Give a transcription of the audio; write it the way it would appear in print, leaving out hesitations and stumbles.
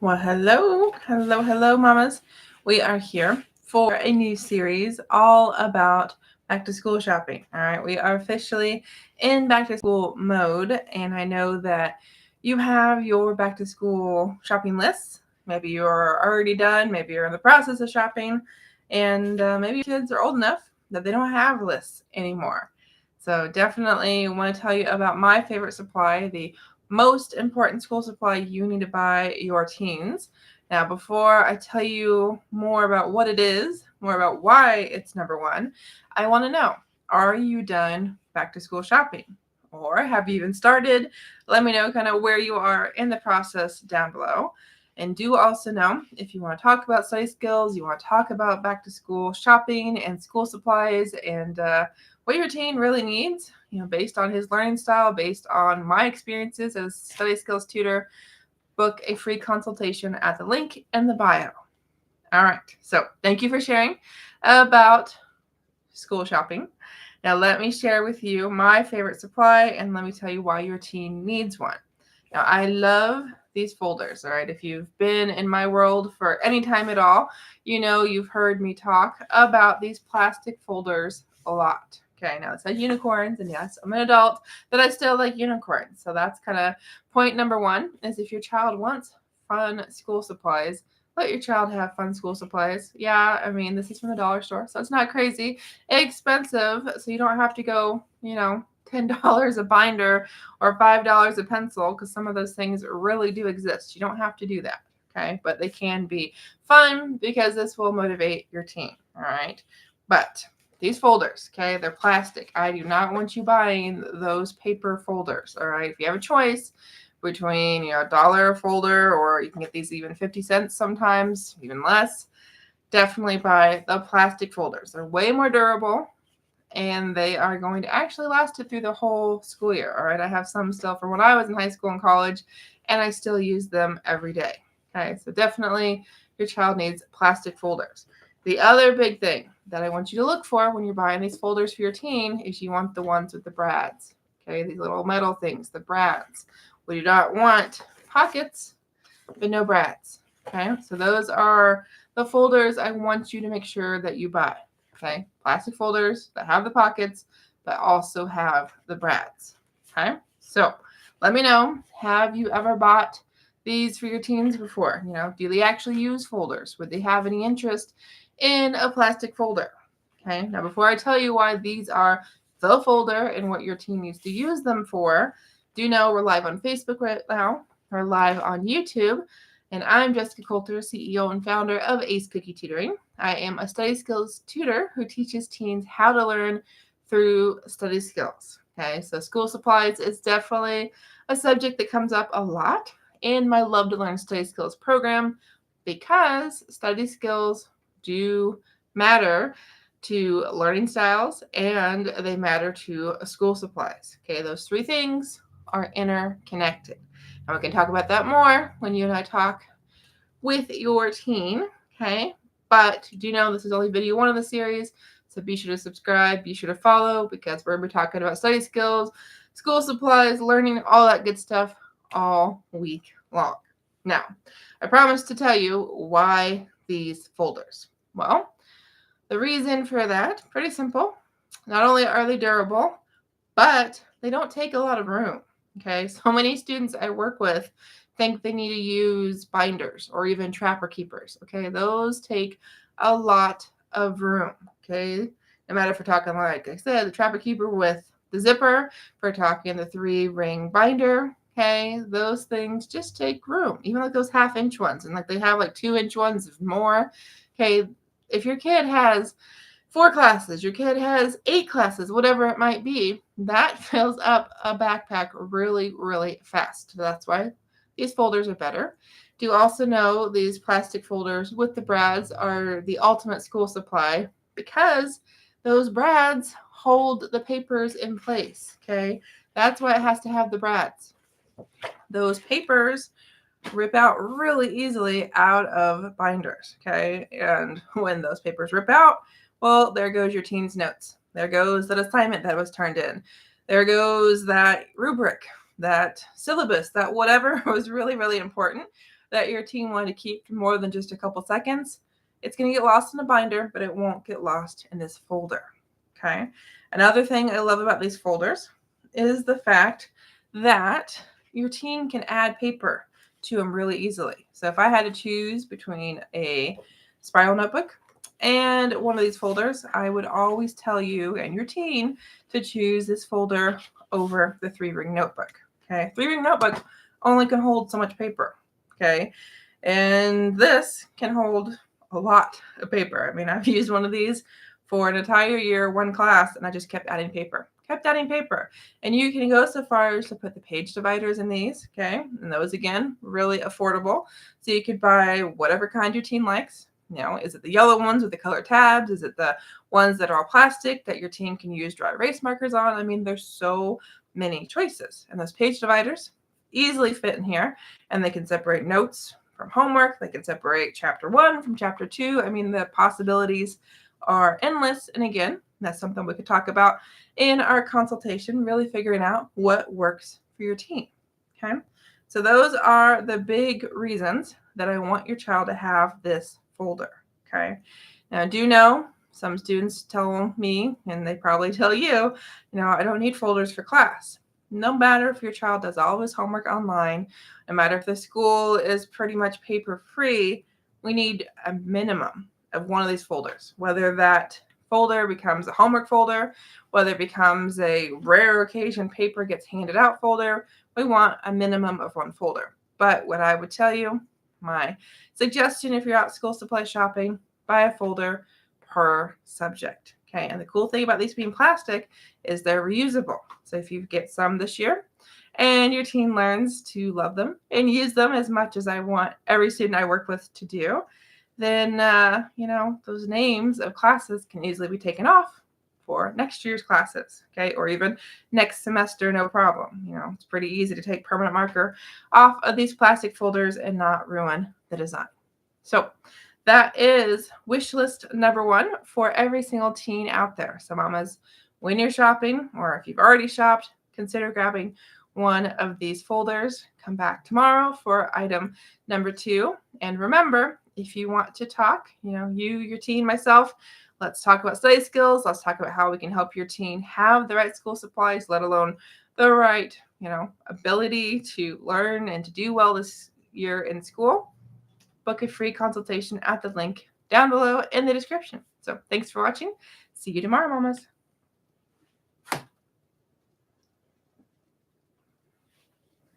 Well, hello, mamas. We are here for a new series all about back to school shopping. All right, we are officially in back to school mode, and I know that you have your back to school shopping lists. Maybe you're already done, maybe you're in the process of shopping, and maybe your kids are old enough that they don't have lists anymore. So, definitely want to tell you about my favorite supply, the most important school supply you need to buy your teens. Now, before I tell you more about what it is, more about why it's number one, I want to know, are you done back to school shopping? Or have you even started? Let me know kind of where you are in the process down below. And do also know if you want to talk about study skills, you want to talk about back to school shopping and school supplies and what your teen really needs, based on his learning style, based on my experiences as study skills tutor, book a free consultation at the link in the bio. All right. So thank you for sharing about school shopping. Now let me share with you my favorite supply and let me tell you why your teen needs one. Now I love these folders, all right? If you've been in my world for any time at all, you've heard me talk about these plastic folders a lot. Okay, now it said unicorns, and yes, I'm an adult, but I still like unicorns. So that's kind of point number one, is if your child wants fun school supplies, let your child have fun school supplies. Yeah, I mean, this is from the dollar store, so it's not crazy expensive. So you don't have to go, $10 a binder or $5 a pencil, because some of those things really do exist. You don't have to do that, okay? But they can be fun because this will motivate your teen, all right? But these folders, okay, they're plastic. I do not want you buying those paper folders, all right? If you have a choice between, a dollar folder, or you can get these even 50 cents sometimes, even less, definitely buy the plastic folders. They're way more durable, and they are going to actually last it through the whole school year. All right, I have some still from when I was in high school and college, and I still use them every day. Okay, so definitely your child needs plastic folders. The other big thing that I want you to look for when you're buying these folders for your teen is you want the ones with the brads. Okay, these little metal things, the brads. We do not want pockets, but no brads. Okay, so those are the folders I want you to make sure that you buy. Okay, plastic folders that have the pockets, but also have the brads. Okay, so let me know, have you ever bought these for your teens before? Do they actually use folders? Would they have any interest in a plastic folder? Okay, now before I tell you why these are the folder and what your teen needs to use them for, do know we're live on Facebook right now. We're live on YouTube. And I'm Jessyka Coulter, CEO and founder of Ace Cookie Tutoring. I am a study skills tutor who teaches teens how to learn through study skills. Okay, so school supplies is definitely a subject that comes up a lot in my Love to Learn Study Skills program, because study skills do matter to learning styles and they matter to school supplies. Okay, those three things are interconnected. And we can talk about that more when you and I talk with your teen, okay? But do know this is only video one of the series, so be sure to subscribe, be sure to follow, because we're going to be talking about study skills, school supplies, learning, all that good stuff all week long. Now, I promised to tell you why these folders. Well, the reason for that, pretty simple. Not only are they durable, but they don't take a lot of room. Okay, so many students I work with think they need to use binders or even trapper keepers. Okay, those take a lot of room. Okay, no matter if we're talking, like I said, the trapper keeper with the zipper, if we're talking the 3-ring binder. Okay, those things just take room, even like those 1/2-inch ones, and like they have like 2-inch ones of more. Okay, if your kid has 4 classes, your kid has 8 classes, whatever it might be, that fills up a backpack really, really fast. So that's why these folders are better. Do you also know these plastic folders with the brads are the ultimate school supply, because those brads hold the papers in place, okay? That's why it has to have the brads. Those papers rip out really easily out of binders, okay? And when those papers rip out, well, there goes your teen's notes. There goes that assignment that was turned in. There goes that rubric, that syllabus, that whatever was really, really important. that your teen wanted to keep for more than just a couple seconds, it's going to get lost in a binder, but it won't get lost in this folder. Okay. Another thing I love about these folders is the fact that your teen can add paper to them really easily. So if I had to choose between a spiral notebook and one of these folders, I would always tell you and your teen to choose this folder over the 3-ring notebook. Okay. 3-ring notebook only can hold so much paper. Okay. And this can hold a lot of paper. I mean, I've used one of these for an entire year, one class, and I just kept adding paper. And you can go so far as to put the page dividers in these, okay? And those, again, really affordable. So you could buy whatever kind your teen likes. You know, is it the yellow ones with the color tabs? Is it the ones that are all plastic that your teen can use dry erase markers on? I mean, there's so many choices. And those page dividers easily fit in here, and they can separate notes from homework. They can separate chapter 1 from chapter 2. I mean, the possibilities are endless. And again, that's something we could talk about in our consultation, really figuring out what works for your teen. Okay. So those are the big reasons that I want your child to have this folder. Okay. Now, do know some students tell me, and they probably tell you, I don't need folders for class. No matter if your child does all of his homework online, no matter if the school is pretty much paper free, we need a minimum of one of these folders, whether that folder becomes a homework folder, whether it becomes a rare occasion paper gets handed out folder. We want a minimum of one folder. But what I would tell you, my suggestion if you're out school supply shopping, buy a folder per subject. Okay, and the cool thing about these being plastic is they're reusable. So if you get some this year and your teen learns to love them and use them as much as I want every student I work with to do, then, those names of classes can easily be taken off for next year's classes, okay, or even next semester, no problem. It's pretty easy to take permanent marker off of these plastic folders and not ruin the design. So that is wish list number 1 for every single teen out there. So mamas, when you're shopping, or if you've already shopped, consider grabbing one of these folders. Come back tomorrow for item number 2. And remember, if you want to talk, you, your teen, myself, let's talk about study skills. Let's talk about how we can help your teen have the right school supplies, let alone the right, ability to learn and to do well this year in school. Book a free consultation at the link down below in the description. So thanks for watching. See you tomorrow, mamas.